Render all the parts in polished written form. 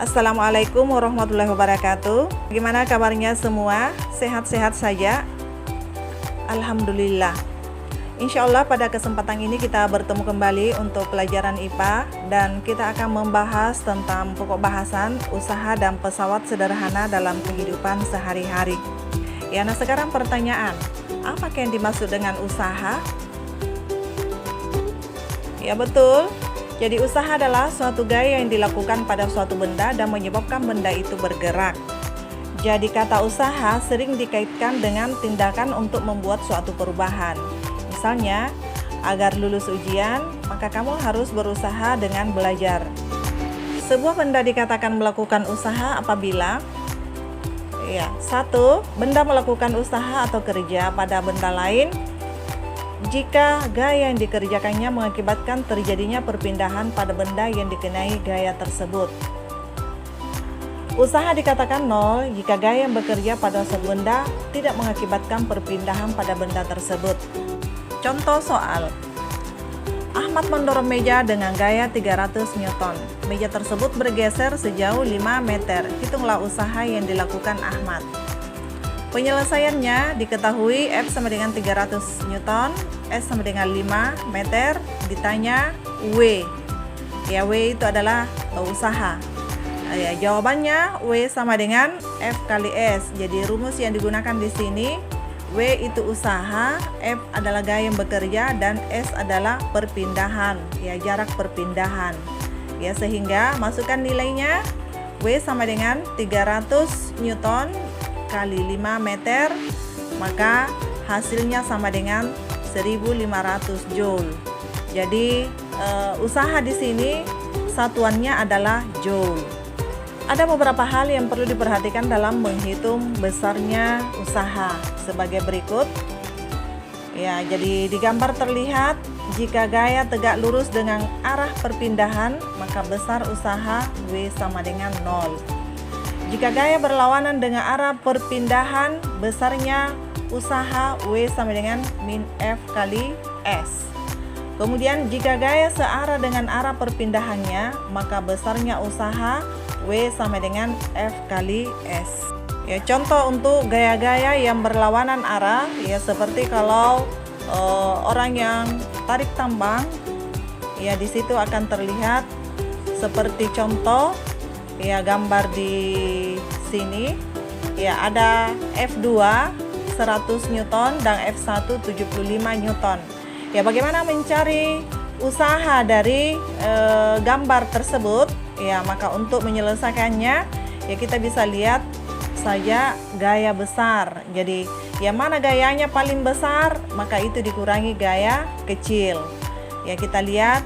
Assalamualaikum warahmatullahi wabarakatuh. Gimana kabarnya semua? Sehat-sehat saja? Alhamdulillah. Insya Allah pada kesempatan ini kita bertemu kembali untuk pelajaran IPA dan kita akan membahas tentang pokok bahasan usaha dan pesawat sederhana dalam kehidupan sehari-hari. Ya, nah sekarang pertanyaan, apa yang dimaksud dengan usaha? Ya betul. Jadi usaha adalah suatu gaya yang dilakukan pada suatu benda dan menyebabkan benda itu bergerak. Jadi kata usaha sering dikaitkan dengan tindakan untuk membuat suatu perubahan. Misalnya, agar lulus ujian, maka kamu harus berusaha dengan belajar. Sebuah benda dikatakan melakukan usaha apabila satu, benda melakukan usaha atau kerja pada benda lain jika gaya yang dikerjakannya mengakibatkan terjadinya perpindahan pada benda yang dikenai gaya tersebut. Usaha dikatakan nol jika gaya yang bekerja pada suatu benda tidak mengakibatkan perpindahan pada benda tersebut. Contoh soal, Ahmad mendorong meja dengan gaya 300 Newton. Meja tersebut bergeser sejauh 5 meter. Hitunglah usaha yang dilakukan Ahmad. Penyelesaiannya diketahui F sama dengan 300 Newton, S sama dengan 5 meter, ditanya W. Ya, W itu adalah usaha. Ya, jawabannya W sama dengan F kali S. Jadi rumus yang digunakan di sini, W itu usaha, F adalah gaya yang bekerja, dan S adalah perpindahan, ya jarak perpindahan. Ya, sehingga masukkan nilainya, W sama dengan 300 Newton kali 5 meter, maka hasilnya sama dengan 1500 Joule. Jadi usaha di sini satuannya adalah Joule. Ada beberapa hal yang perlu diperhatikan dalam menghitung besarnya usaha sebagai berikut. Ya, jadi di gambar terlihat jika gaya tegak lurus dengan arah perpindahan, maka besar usaha W sama dengan 0. Jika gaya berlawanan dengan arah perpindahan, besarnya usaha W sama dengan min F kali S. Kemudian jika gaya searah dengan arah perpindahannya, maka besarnya usaha W sama dengan F kali S. Ya, contoh untuk gaya-gaya yang berlawanan arah, ya seperti kalau orang yang tarik tambang, ya di situ akan terlihat seperti contoh. Ya, gambar di sini ya ada F2 100 Newton dan F1 75 Newton. Ya, bagaimana mencari usaha dari gambar tersebut? Ya, maka untuk menyelesaikannya ya kita bisa lihat saja gaya besar. Jadi yang mana gayanya paling besar, maka itu dikurangi gaya kecil. Ya, kita lihat.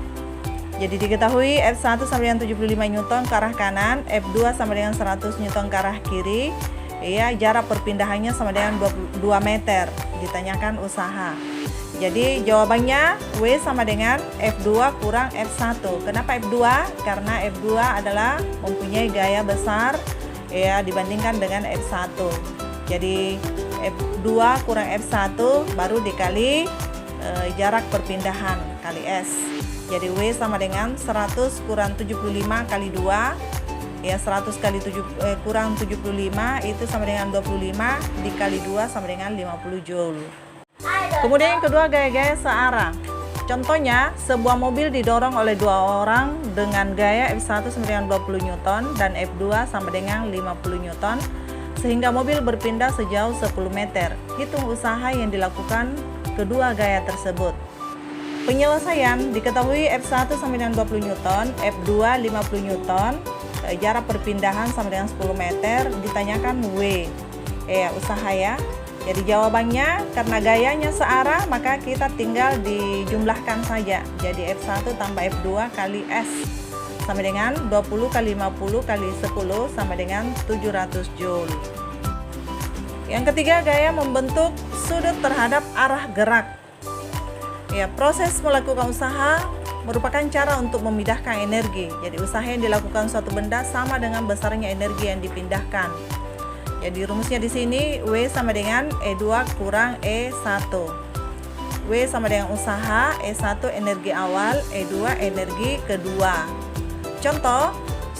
Jadi diketahui F1 sama dengan 75 Newton ke arah kanan, F2 sama dengan 100 Newton ke arah kiri. Ya, jarak perpindahannya sama dengan 22 meter. Ditanyakan usaha. Jadi jawabannya W sama dengan F2 kurang F1. Kenapa F2? Karena F2 adalah mempunyai gaya besar ya dibandingkan dengan F1. Jadi F2 kurang F1 baru dikali jarak perpindahan kali S. Jadi W sama dengan 100 kurang 75 kali 2. Ya, 100 kali kurang 75 itu sama dengan 25 dikali 2 sama dengan 50 Joule. Kemudian yang kedua, gaya-gaya searah. Contohnya, sebuah mobil didorong oleh dua orang dengan gaya F1 sama dengan 20 Newton dan F2 sama dengan 50 Newton sehingga mobil berpindah sejauh 10 meter. Hitung usaha yang dilakukan kedua gaya tersebut. Penyelesaian diketahui F1 sama dengan 20 Newton, F2 50 Newton, jarak perpindahan sama dengan 10 meter, ditanyakan W. Usaha ya. Jadi jawabannya karena gayanya searah, maka kita tinggal dijumlahkan saja. Jadi F1 tambah F2 kali S sama dengan 20 kali 50 kali 10 sama dengan 700 Joule. Yang ketiga, gaya membentuk sudut terhadap arah gerak. Ya, proses melakukan usaha merupakan cara untuk memindahkan energi. Jadi usaha yang dilakukan suatu benda sama dengan besarnya energi yang dipindahkan. Jadi rumusnya di sini W sama dengan E2 kurang E1. W sama dengan usaha, E1 energi awal, E2 energi kedua. Contoh,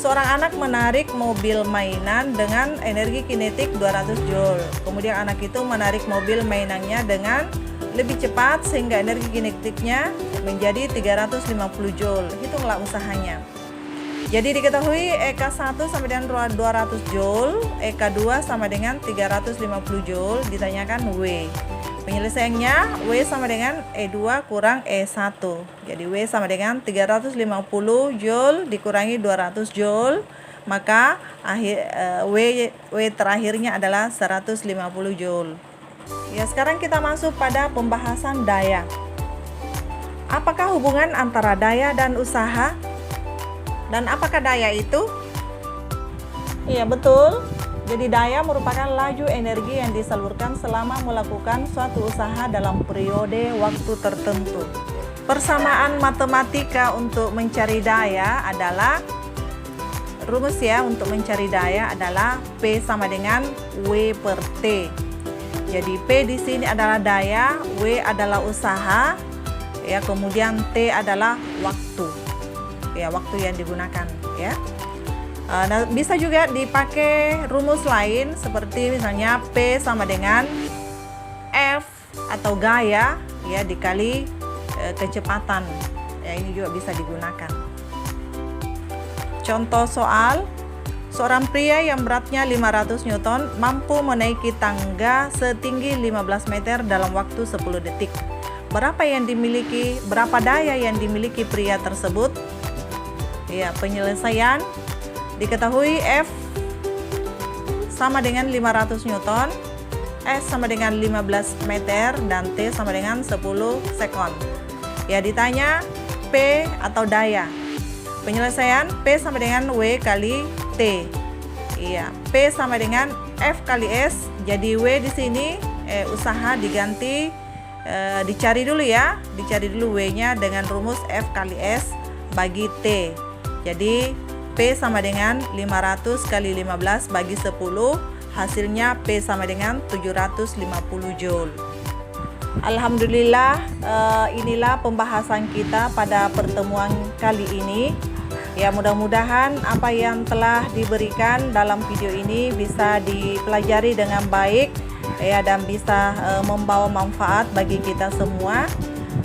Seorang anak menarik mobil mainan dengan energi kinetik 200 Joule. Kemudian anak itu menarik mobil mainannya dengan lebih cepat sehingga energi kinetiknya menjadi 350 Joule. Hitunglah usahanya. Jadi diketahui EK1 sama dengan 200 Joule, EK2 sama dengan 350 Joule, ditanyakan W. Penyelesaiannya W sama dengan E2 kurang E1. Jadi W sama dengan 350 Joule dikurangi 200 Joule, maka W terakhirnya adalah 150 Joule. Ya, sekarang kita masuk pada pembahasan daya. Apakah hubungan antara daya dan usaha? Dan apakah daya itu? Iya, betul. Jadi daya merupakan laju energi yang disalurkan selama melakukan suatu usaha dalam periode waktu tertentu. Persamaan matematika untuk mencari daya adalah, rumus ya untuk mencari daya adalah P sama dengan W per T. Jadi P di sini adalah daya, W adalah usaha, ya, kemudian T adalah waktu. Ya, waktu yang digunakan, ya. Nah, bisa juga dipakai rumus lain seperti misalnya P sama dengan F atau gaya, ya, dikali kecepatan. Ya, ini juga bisa digunakan. Contoh soal, seorang pria yang beratnya 500 Newton mampu menaiki tangga setinggi 15 meter dalam waktu 10 detik. Berapa daya yang dimiliki pria tersebut? Ya, penyelesaian. Diketahui F sama dengan 500 Newton, S sama dengan 15 meter, dan T sama dengan 10 sekon. Ya, ditanya P atau daya. Penyelesaian P sama dengan W kali T. Iya, P sama dengan F kali S. Jadi W di sini usaha diganti, dicari dulu ya. Dicari dulu W-nya dengan rumus F kali S bagi T. Jadi P sama dengan 500 kali 15 bagi 10, hasilnya P sama dengan 750 Joule. Alhamdulillah, inilah pembahasan kita pada pertemuan kali ini. Ya, mudah-mudahan apa yang telah diberikan dalam video ini bisa dipelajari dengan baik, ya, dan bisa membawa manfaat bagi kita semua.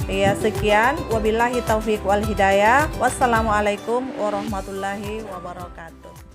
Ya, sekian, wabillahi taufik wal hidayah. Wassalamualaikum warahmatullahi wabarakatuh.